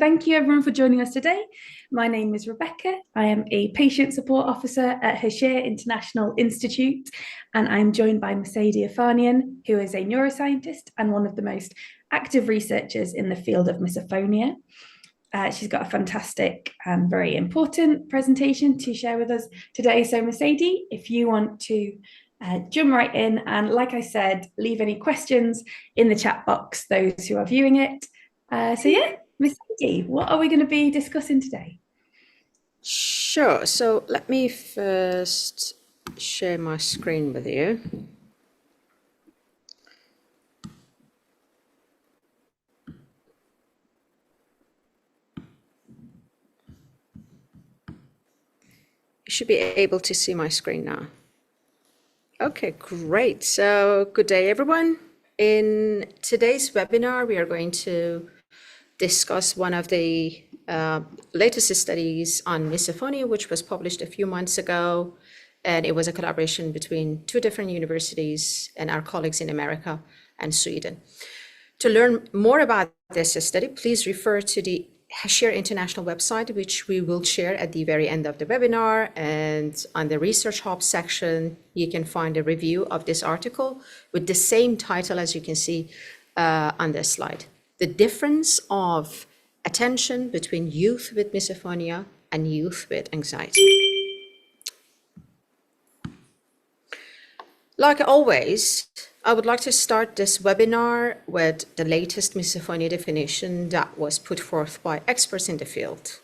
Thank you everyone for joining us today. My name is Rebecca. I am a patient support officer at Hashir International Institute, and I'm joined by Misophonia Afanian, who is a neuroscientist and one of the most active researchers in the field of misophonia. She's got a fantastic and very important presentation to share with us today. So Mercedes, if you want to jump right in, and like I said, leave any questions in the chat box, those who are viewing it. Mercedes, what are we going to be discussing today? Sure. So let me first share my screen with you. You should be able to see my screen now. Okay, great. So good day, everyone. In today's webinar, we are going to discuss one of the latest studies on misophonia, which was published a few months ago. And it was a collaboration between two different universities and our colleagues in America and Sweden. To learn more about this study, please refer to the Hashir International website, which we will share at the very end of the webinar. And on the Research Hub section, you can find a review of this article with the same title as you can see on this slide. The difference of attention between youth with misophonia and youth with anxiety. Like always, I would like to start this webinar with the latest misophonia definition that was put forth by experts in the field.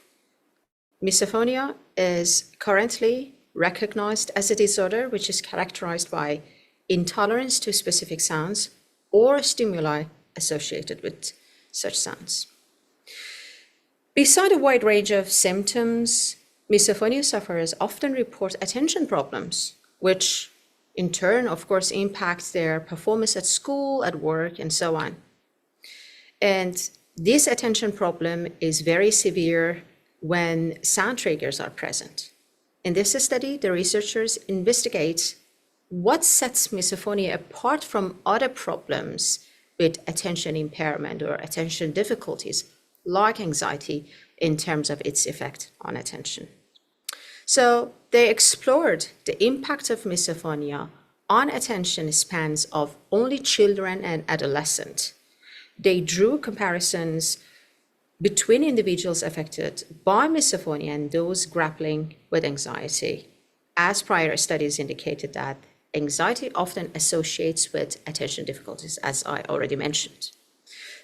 Misophonia is currently recognized as a disorder which is characterized by intolerance to specific sounds or stimuli associated with such sounds. Beside a wide range of symptoms, misophonia sufferers often report attention problems, which in turn, of course, impacts their performance at school, at work, and so on. And this attention problem is very severe when sound triggers are present. In this study, the researchers investigate what sets misophonia apart from other problems with attention impairment or attention difficulties, like anxiety, in terms of its effect on attention. So they explored the impact of misophonia on attention spans of only children and adolescents. They drew comparisons between individuals affected by misophonia and those grappling with anxiety, as prior studies indicated that anxiety often associates with attention difficulties, as I already mentioned.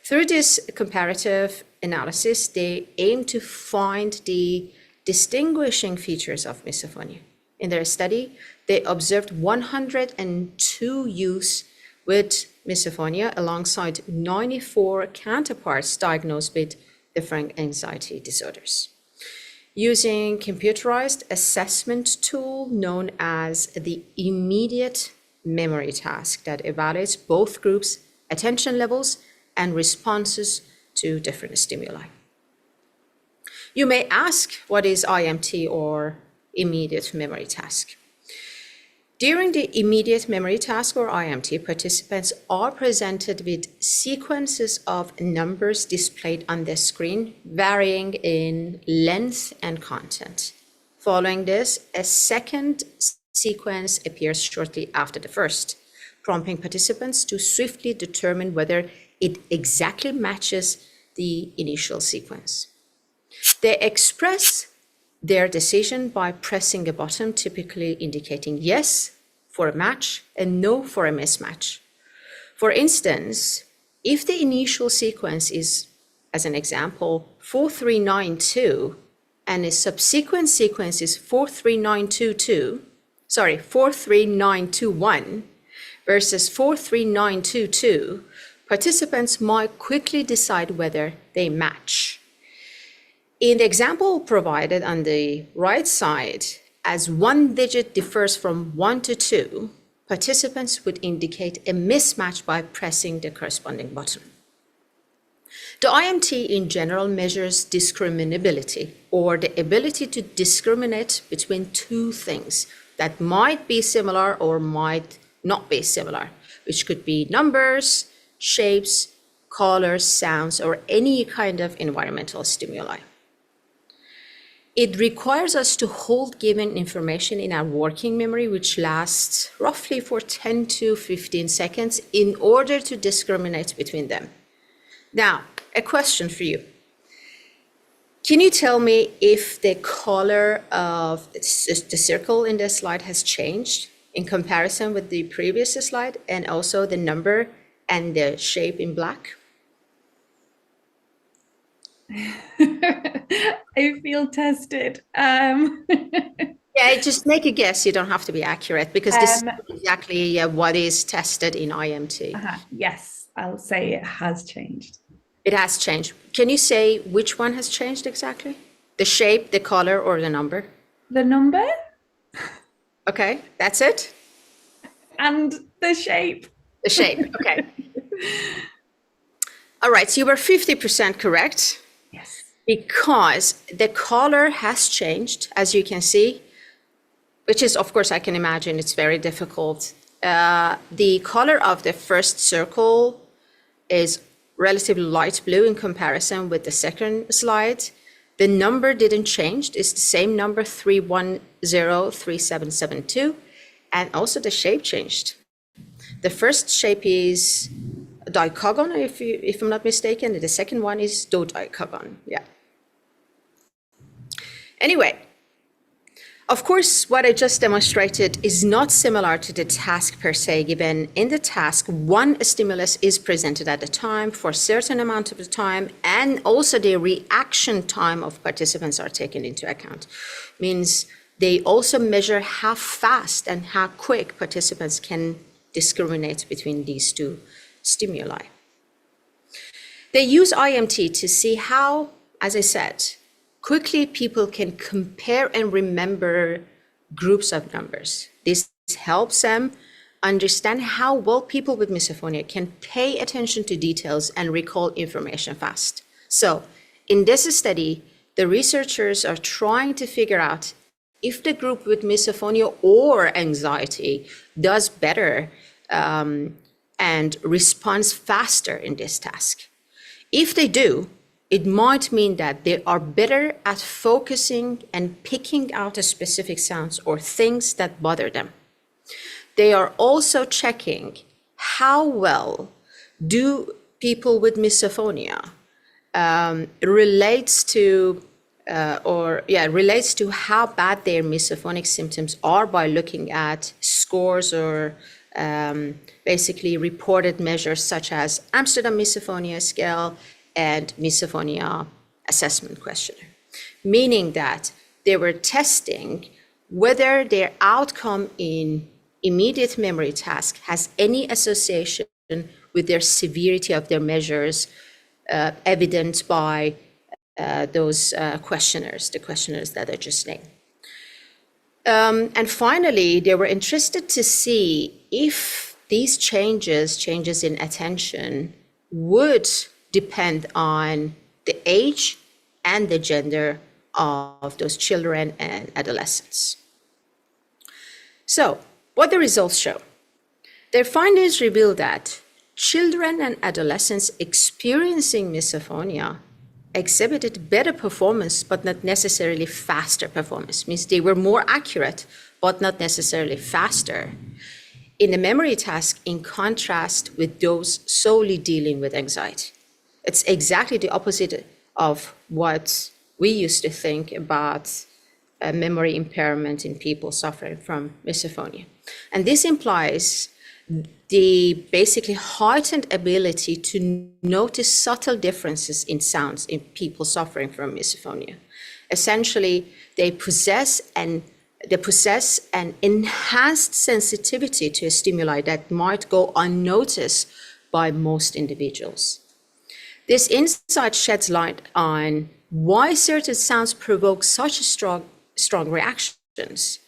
Through this comparative analysis, they aim to find the distinguishing features of misophonia. In their study, they observed 102 youths with misophonia alongside 94 counterparts diagnosed with different anxiety disorders. Using computerized assessment tool known as the immediate memory task that evaluates both groups' attention levels and responses to different stimuli. You may ask, what is IMT or immediate memory task? During the immediate memory task or IMT, participants are presented with sequences of numbers displayed on the screen, varying in length and content. Following this, a second sequence appears shortly after the first, prompting participants to swiftly determine whether it exactly matches the initial sequence. They express their decision by pressing a button, typically indicating yes for a match and no for a mismatch. For instance, if the initial sequence is, as an example, 4392, and a subsequent sequence is 43921 versus 43922, participants might quickly decide whether they match. In the example provided on the right side, as one digit differs from 1 to 2, participants would indicate a mismatch by pressing the corresponding button. The IMT in general measures discriminability, or the ability to discriminate between two things that might be similar or might not be similar, which could be numbers, shapes, colors, sounds, or any kind of environmental stimuli. It requires us to hold given information in our working memory, which lasts roughly for 10 to 15 seconds in order to discriminate between them. Now, a question for you. Can you tell me if the color of the circle in the slide has changed in comparison with the previous slide, and also the number and the shape in black? I feel tested. Yeah, just make a guess. You don't have to be accurate, because this is exactly what is tested in IMT. Yes, I'll say it has changed. It has changed. Can you say which one has changed exactly? The shape, the color, or the number? The number Okay, that's it? and the shape. The shape, okay. All right, so you were 50% correct. Yes. Because the color has changed, as you can see, which is, of course, I can imagine it's very difficult. The color of the first circle is relatively light blue in comparison with the second slide. The number didn't change. It's the same number, 3103772, and also the shape changed. The first shape is dicogon, if I'm not mistaken, and the second one is dodicogon. Yeah. Anyway, of course, what I just demonstrated is not similar to the task per se, given in the task, one stimulus is presented at a time for a certain amount of the time, and also the reaction time of participants are taken into account. Means they also measure how fast and how quick participants can discriminate between these two stimuli. They use IMT to see how, as I said, quickly people can compare and remember groups of numbers. This helps them understand how well people with misophonia can pay attention to details and recall information fast. So in this study, the researchers are trying to figure out if the group with misophonia or anxiety does better and responds faster in this task. If they do, it might mean that they are better at focusing and picking out specific sounds or things that bother them. They are also checking how well do people with misophonia relates to how bad their misophonic symptoms are by looking at scores or basically reported measures such as Amsterdam Misophonia Scale and Misophonia Assessment Questionnaire, meaning that they were testing whether their outcome in immediate memory task has any association with their severity of their measures, evident by those questionnaires, the questionnaires that I just named. And finally, they were interested to see if these changes in attention, would depend on the age and the gender of those children and adolescents. So, what the results show? Their findings reveal that children and adolescents experiencing misophonia exhibited better performance, but not necessarily faster performance. Means they were more accurate, but not necessarily faster in the memory task, in contrast with those solely dealing with anxiety. It's exactly the opposite of what we used to think about memory impairment in people suffering from misophonia. And this implies the basically heightened ability to notice subtle differences in sounds in people suffering from misophonia. Essentially, they possess an enhanced sensitivity to a stimuli that might go unnoticed by most individuals. This insight sheds light on why certain sounds provoke such strong reactions,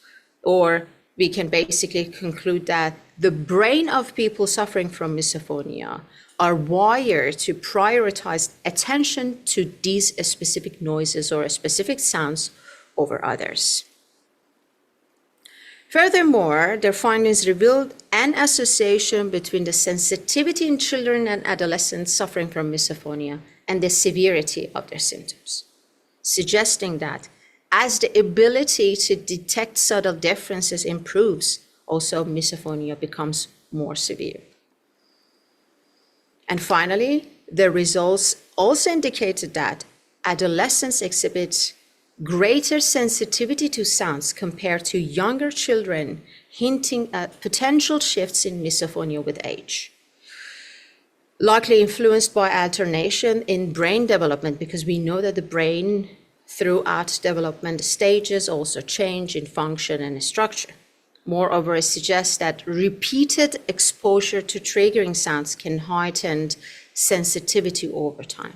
or we can basically conclude that the brain of people suffering from misophonia are wired to prioritize attention to these specific noises or specific sounds over others. Furthermore, their findings revealed an association between the sensitivity in children and adolescents suffering from misophonia and the severity of their symptoms, suggesting that as the ability to detect subtle differences improves, also misophonia becomes more severe. And finally, the results also indicated that adolescents exhibit greater sensitivity to sounds compared to younger children, hinting at potential shifts in misophonia with age. Likely influenced by alternation in brain development, because we know that the brain throughout development stages also change in function and structure. Moreover, it suggests that repeated exposure to triggering sounds can heighten sensitivity over time.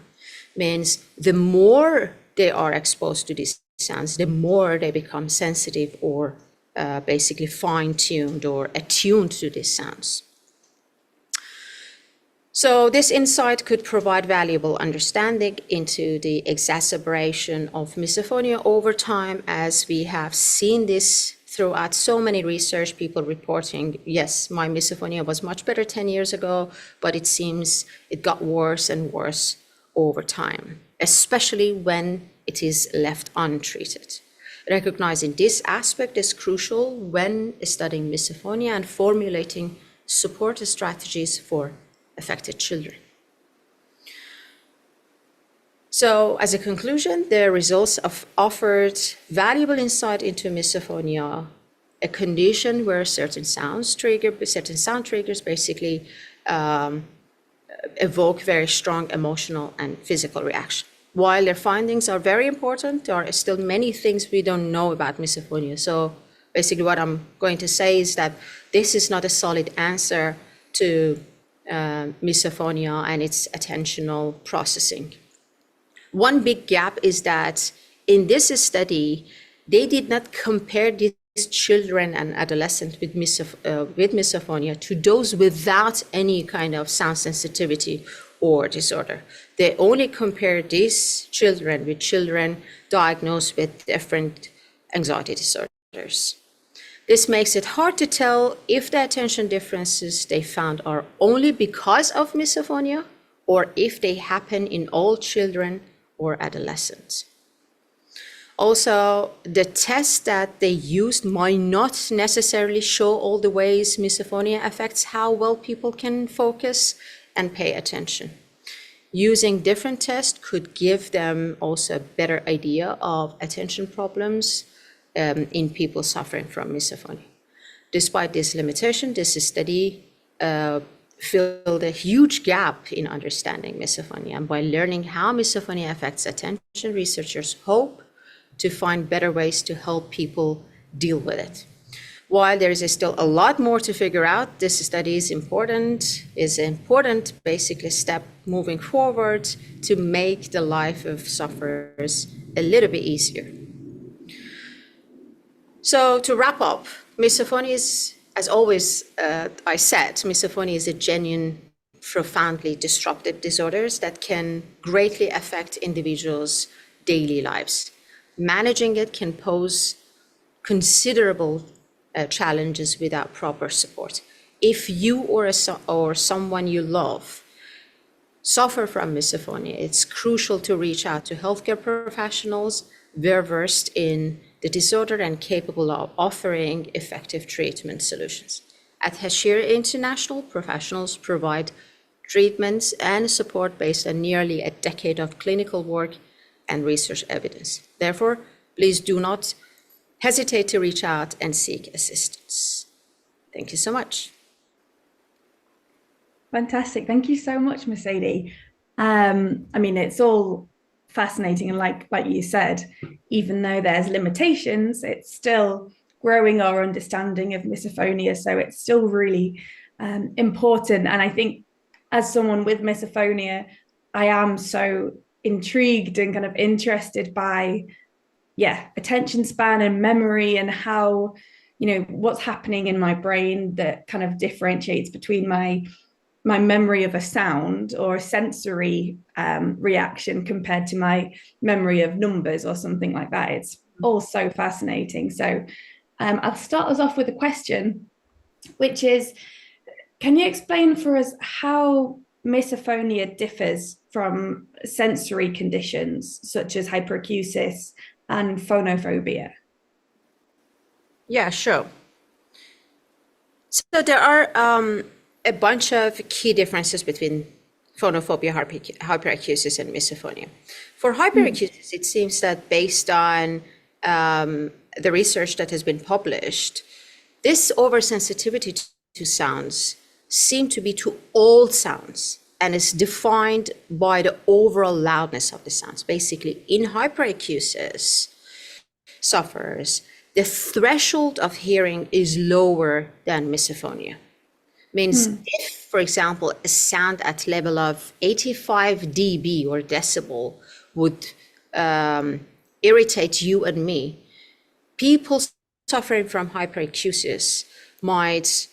Means the more they are exposed to these sounds, the more they become sensitive or basically fine-tuned or attuned to these sounds. So this insight could provide valuable understanding into the exacerbation of misophonia over time, as we have seen this throughout so many research, people reporting, yes, my misophonia was much better 10 years ago, but it seems it got worse and worse over time, especially when it is left untreated. Recognizing this aspect is crucial when studying misophonia and formulating support strategies for affected children. So as a conclusion, the results offered valuable insight into misophonia, a condition where certain sound triggers basically evoke very strong emotional and physical reaction. While their findings are very important, there are still many things we don't know about misophonia. So basically what I'm going to say is that this is not a solid answer to misophonia and its attentional processing. One big gap is that in this study, they did not compare these children and adolescents with misophonia to those without any kind of sound sensitivity or disorder. They only compared these children with children diagnosed with different anxiety disorders. This makes it hard to tell if the attention differences they found are only because of misophonia or if they happen in all children or adolescents. Also, the test that they used might not necessarily show all the ways misophonia affects how well people can focus and pay attention. Using different tests could give them also a better idea of attention problems in people suffering from misophonia. Despite this limitation, this study filled a huge gap in understanding misophonia. And by learning how misophonia affects attention, researchers hope to find better ways to help people deal with it. While there is still a lot more to figure out, this study is an important basically step moving forward to make the life of sufferers a little bit easier. So to wrap up, misophonia is, as always, I said, misophonia is a genuine, profoundly disruptive disorder that can greatly affect individuals' daily lives. Managing it can pose considerable challenges without proper support. If you or someone you love suffer from misophonia, it's crucial to reach out to healthcare professionals well versed in the disorder and capable of offering effective treatment solutions. At Hashir International, professionals provide treatments and support based on nearly a decade of clinical work and research evidence. Therefore, please do not hesitate to reach out and seek assistance. Thank you so much. Fantastic. Thank you so much, Mercedes. I mean, it's all fascinating. And like you said, even though there's limitations, it's still growing our understanding of misophonia. So it's still really important. And I think as someone with misophonia, I am so intrigued and kind of interested by, attention span and memory and how, what's happening in my brain that kind of differentiates between my memory of a sound or a sensory reaction compared to my memory of numbers or something like that. It's all so fascinating. So I'll start us off with a question, which is, can you explain for us how misophonia differs from sensory conditions such as hyperacusis and phonophobia? Yeah, sure. So there are a bunch of key differences between phonophobia, hyperacusis, and misophonia. For hyperacusis, it seems that based on the research that has been published, this oversensitivity to sounds seem to be to all sounds and is defined by the overall loudness of the sounds. Basically, in hyperacusis sufferers, the threshold of hearing is lower than misophonia. Means if, for example, a sound at level of 85 dB or decibel would irritate you and me, people suffering from hyperacusis might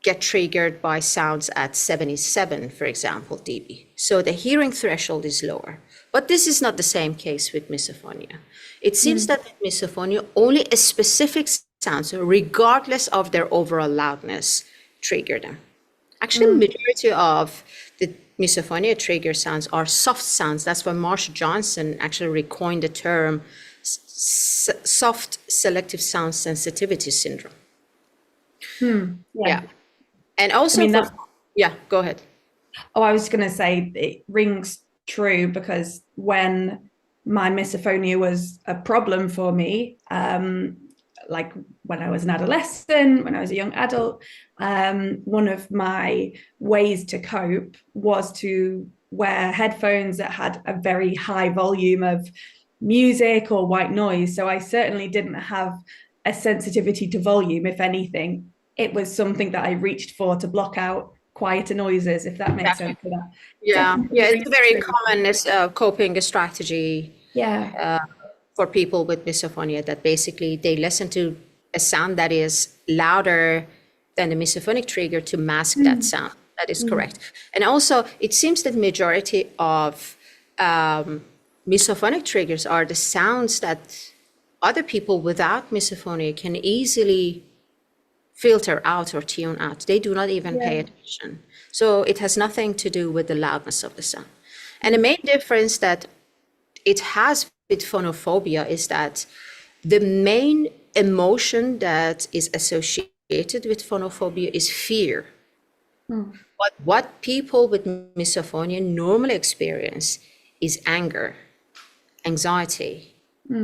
get triggered by sounds at 77, for example, dB. So the hearing threshold is lower. But this is not the same case with misophonia. It seems that with misophonia, only a specific sounds, regardless of their overall loudness, trigger them. Actually, majority of the misophonia trigger sounds are soft sounds. That's why Marsha Johnson actually coined the term soft selective sound sensitivity syndrome. Yeah. And also yeah, go ahead. I was going to say it rings true because when my misophonia was a problem for me, like when I was an adolescent, when I was a young adult, one of my ways to cope was to wear headphones that had a very high volume of music or white noise. So I certainly didn't have a sensitivity to volume. If anything, it was something that I reached for to block out quieter noises, if that makes sense. Yeah, it's a very common coping strategy. Yeah. For people with misophonia, that basically they listen to a sound that is louder than the misophonic trigger to mask that sound. That is correct. And also, it seems that majority of misophonic triggers are the sounds that other people without misophonia can easily filter out or tune out. They do not even pay attention. So it has nothing to do with the loudness of the sound. And the main difference that it has with phonophobia is that the main emotion that is associated with phonophobia is fear. But what people with misophonia normally experience is anger, anxiety,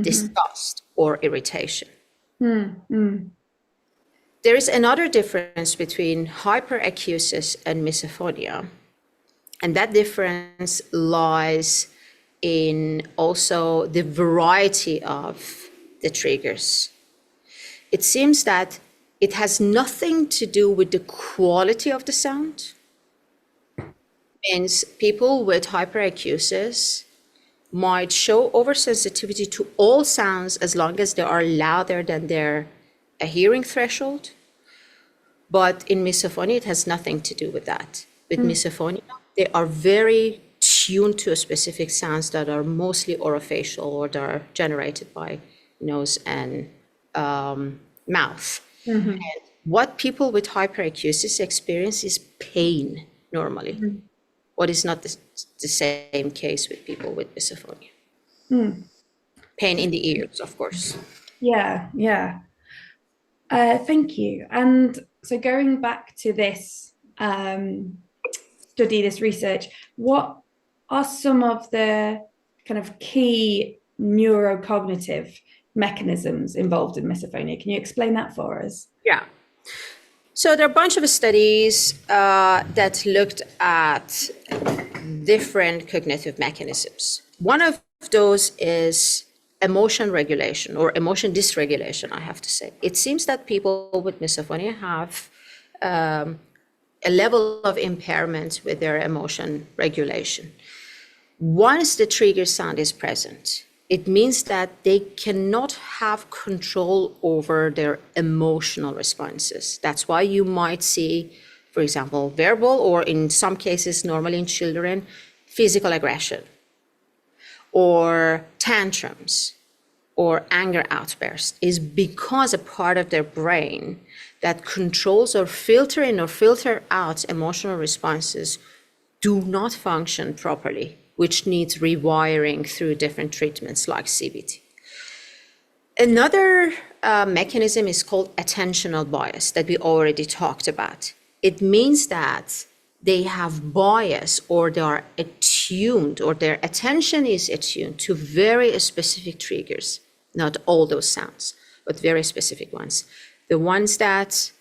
disgust, or irritation. There is another difference between hyperacusis and misophonia, and that difference lies in also the variety of the triggers. It seems that it has nothing to do with the quality of the sound. Means people with hyperacusis might show oversensitivity to all sounds as long as they are louder than their hearing threshold. But in misophonia, it has nothing to do with that. With misophonia, they are very tuned to specific sounds that are mostly orofacial or that are generated by nose and mouth. And what people with hyperacusis experience is pain normally. What is not the same case with people with misophonia. Pain in the ears, of course. Yeah. Thank you. And so going back to this study, this research, what are some of the kind of key neurocognitive mechanisms involved in misophonia? Can you explain that for us? Yeah. So there are a bunch of studies that looked at different cognitive mechanisms. One of those is emotion regulation or emotion dysregulation, I have to say. It seems that people with misophonia have a level of impairment with their emotion regulation. Once the trigger sound is present, it means that they cannot have control over their emotional responses. That's why you might see, for example, verbal, or in some cases, normally in children, physical aggression, or tantrums, or anger outburst is because a part of their brain that controls or filter in or filter out emotional responses do not function properly, which needs rewiring through different treatments like CBT. Another mechanism is called attentional bias that we already talked about. It means that they have bias, or they are attuned, or their attention is attuned to very specific triggers, not all those sounds, but very specific ones. The ones that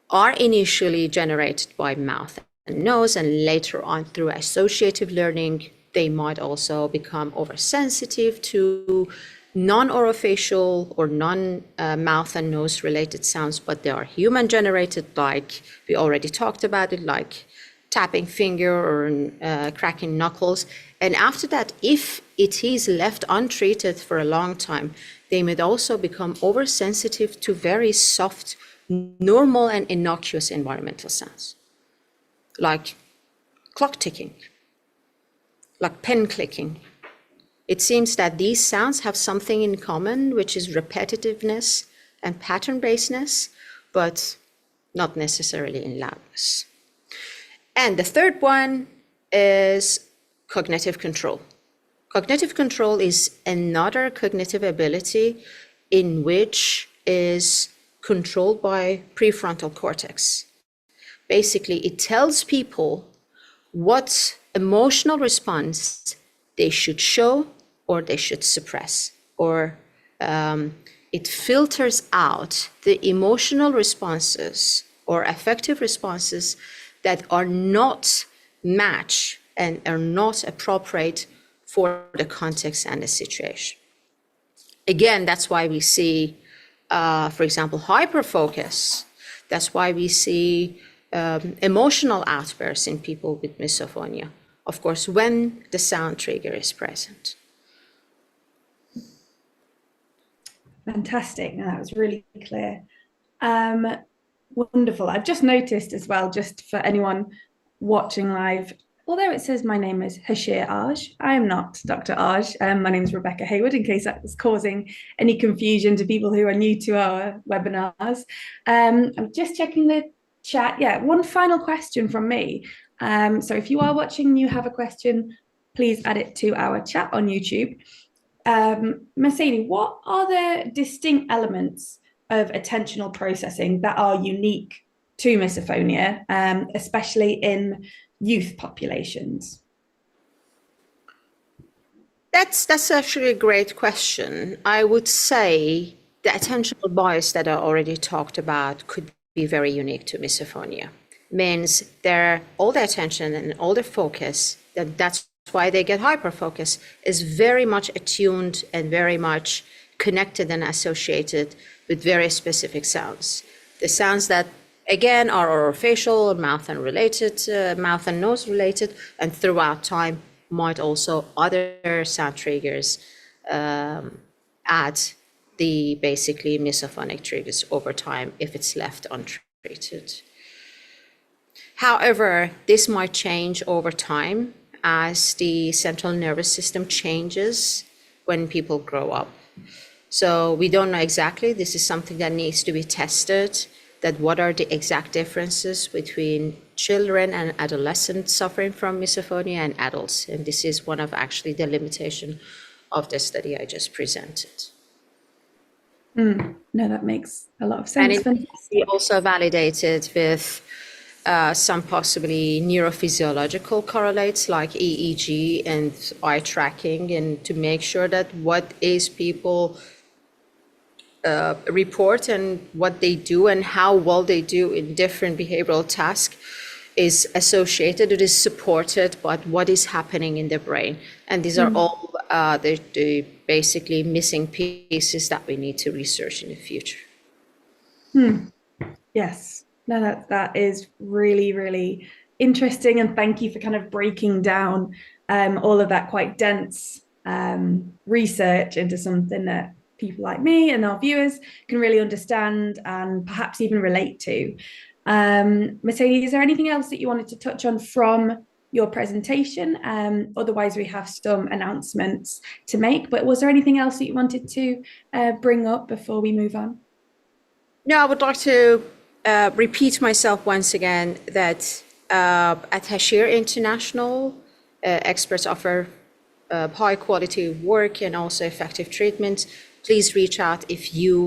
are initially generated by mouth and nose, and later on through associative learning, they might also become oversensitive to non-orofacial or non-mouth and nose related sounds, but they are human generated, like we already talked about it, like tapping finger or cracking knuckles. And after that, if it is left untreated for a long time, they may also become oversensitive to very soft, normal and innocuous environmental sounds, like clock ticking, like pen clicking. It seems that these sounds have something in common, which is repetitiveness and pattern-basedness, but not necessarily in loudness. And the third one is cognitive control. Cognitive control is another cognitive ability in which is controlled by prefrontal cortex. Basically, it tells people what emotional response they should show or they should suppress, or it filters out the emotional responses or affective responses that are not matched and are not appropriate for the context and the situation. Again, that's why we see, for example, hyperfocus. That's why we see emotional outbursts in people with misophonia, of course, when the sound trigger is present. Fantastic. No, that was really clear. Wonderful. I've just noticed as well, just for anyone watching live, although it says my name is Hashir Aj, I am not Dr. Aj. My name is Rebecca Hayward, in case that was causing any confusion to people who are new to our webinars. I'm just checking the chat. Yeah, one final question from me. So if you are watching and you have a question, please add it to our chat on YouTube. Mercedes, what are the distinct elements of attentional processing that are unique to misophonia, especially in youth populations? That's actually a great question. I would say the attentional bias that I already talked about could be very unique to misophonia. Means all the attention and all the focus, that's why they get hyperfocus, is very much attuned and very much connected and associated with very specific sounds. The sounds that, again, are orofacial, mouth and nose related, and throughout time might also other sound triggers add the basically misophonic triggers over time if it's left untreated. However, this might change over time as the central nervous system changes when people grow up. So we don't know exactly. This is something that needs to be tested, that what are the exact differences between children and adolescents suffering from misophonia and adults. And this is one of actually the limitation of the study I just presented. No, that makes a lot of sense. And it also validated with some possibly neurophysiological correlates like EEG and eye tracking, and to make sure that what is people report and what they do and how well they do in different behavioral tasks is associated, it is supported by what is happening in the brain. And these are all the basically missing pieces that we need to research in the future. Yes, no, that is really, really interesting. And thank you for kind of breaking down all of that quite dense research into something that people like me and our viewers can really understand and perhaps even relate to. Mercedes, is there anything else that you wanted to touch on from your presentation. Otherwise, we have some announcements to make. But was there anything else that you wanted to bring up before we move on? No, I would like to repeat myself once again that at Hashir International, experts offer high quality work and also effective treatment. Please reach out if you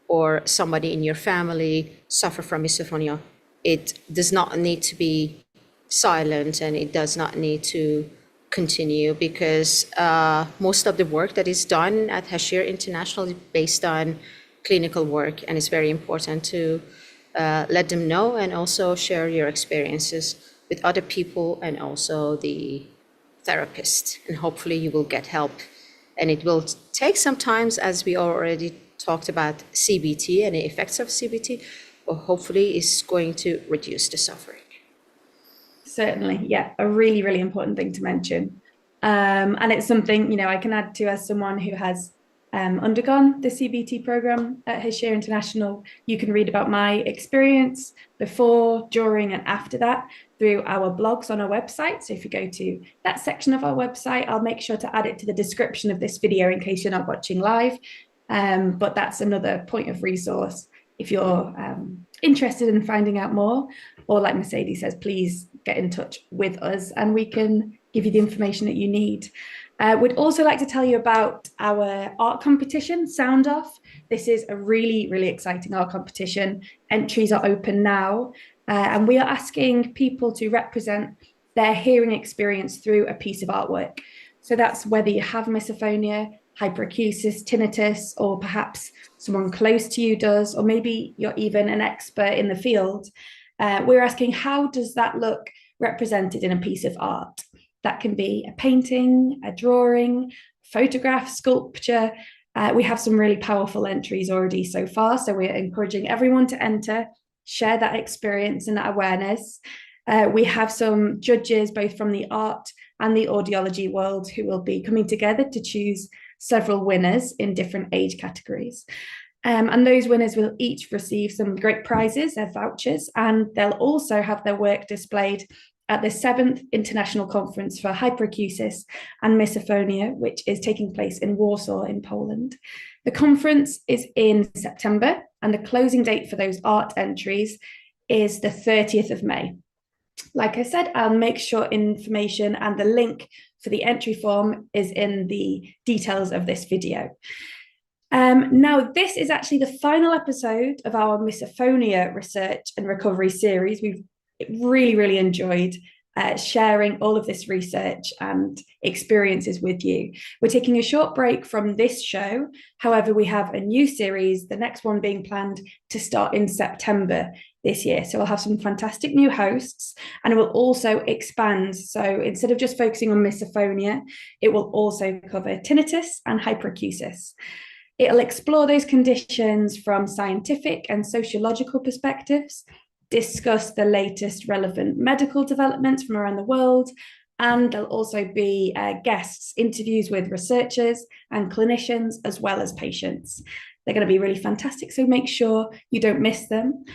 or somebody in your family suffer from misophonia. It does not need to be silent, and it does not need to continue, because most of the work that is done at Hashir International is based on clinical work, and it's very important to let them know and also share your experiences with other people and also the therapist, and hopefully you will get help. And it will take some time, as we already talked about CBT and the effects of CBT, but hopefully it's going to reduce the suffering. Certainly, yeah, a really, really important thing to mention. And it's something, I can add to as someone who has undergone the CBT program at Hashir International. You can read about my experience before, during, and after that through our blogs on our website. So if you go to that section of our website, I'll make sure to add it to the description of this video in case you're not watching live. But that's another point of resource if you're interested in finding out more, or like Mercedes says, please get in touch with us and we can give you the information that you need. We'd also like to tell you about our art competition, Sound Off. This is a really, really exciting art competition. Entries are open now, and we are asking people to represent their hearing experience through a piece of artwork. So that's whether you have misophonia, hyperacusis, tinnitus, or perhaps someone close to you does, or maybe you're even an expert in the field. We're asking, how does that look represented in a piece of art? That can be a painting, a drawing, photograph, sculpture. We have some really powerful entries already so far, so we're encouraging everyone to enter, share that experience and that awareness. We have some judges both from the art and the audiology world who will be coming together to choose several winners in different age categories. And those winners will each receive some great prizes, their vouchers, and they'll also have their work displayed at the 7th International Conference for Hyperacusis and Misophonia, which is taking place in Warsaw in Poland. The conference is in September, and the closing date for those art entries is the 30th of May. Like I said, I'll make sure information and the link for the entry form is in the details of this video. Now, this is actually the final episode of our misophonia research and recovery series. We've really, really enjoyed sharing all of this research and experiences with you. We're taking a short break from this show. However, we have a new series, the next one being planned to start in September this year. So we'll have some fantastic new hosts, and it will also expand. So instead of just focusing on misophonia, it will also cover tinnitus and hyperacusis. It'll explore those conditions from scientific and sociological perspectives, discuss the latest relevant medical developments from around the world, and there'll also be guests, interviews with researchers and clinicians, as well as patients. They're going to be really fantastic, so make sure you don't miss them.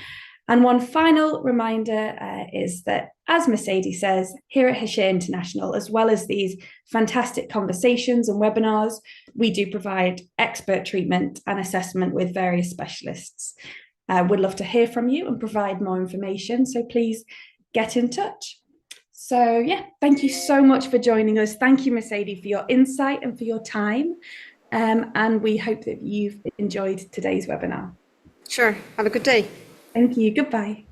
And one final reminder is that, as Mercedes says, here at Hashir International, as well as these fantastic conversations and webinars, we do provide expert treatment and assessment with various specialists. We'd love to hear from you and provide more information, so please get in touch. So yeah, thank you so much for joining us. Thank you, Mercedes, for your insight and for your time. And we hope that you've enjoyed today's webinar. Sure. Have a good day. Thank you. Goodbye.